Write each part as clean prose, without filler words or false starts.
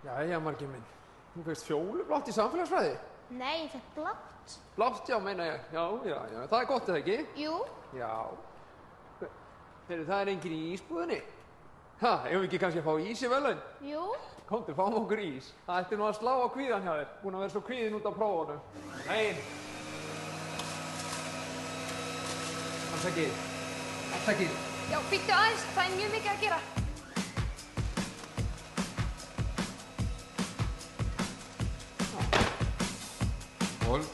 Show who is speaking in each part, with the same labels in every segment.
Speaker 1: Jæja, Margeir minn. Þú fékkst fjólublátt í samfélagsfræði?
Speaker 2: Nei, ég fekk blátt.
Speaker 1: Blátt, já, meina ég. Já. Það er gott, eða ekki?
Speaker 2: Jú.
Speaker 1: Já. Heyrðu, það er enginn í ísbúðinni. Ha, eigum við ekki kannski að fá ís í verðlaun?
Speaker 2: Jú.
Speaker 1: Komdu, fáum okkur ís. Það ætti nú að slá á kvíðan hjá þér. Búin að vera svo kvíðin út á prófunum. Nei. Afsakið.
Speaker 2: Já, bíddu aðeins, það er mjög mikið að gera.
Speaker 1: Hold.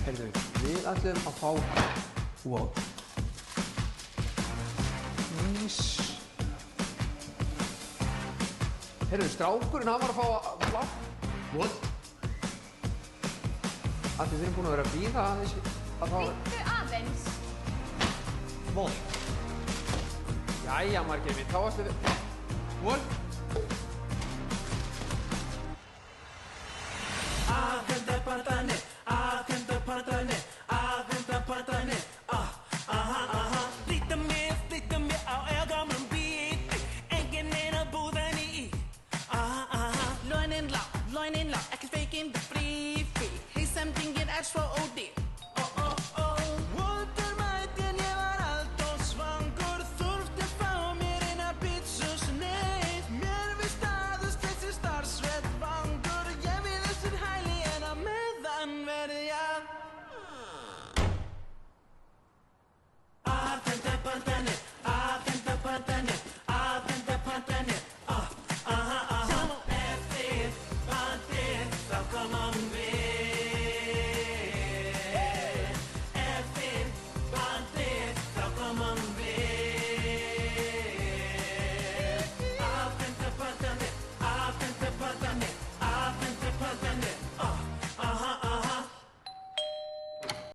Speaker 1: Heyrðu, við ætlum að fá what? Ís. Heyrðu, strákurinn hann var að fá blátt. What? Allir þeir eru búin að vera að bíða aðeins að fá...
Speaker 2: Bíddu aðeins.
Speaker 1: What? Jæja, Margeir minn, þá ætlum við... What?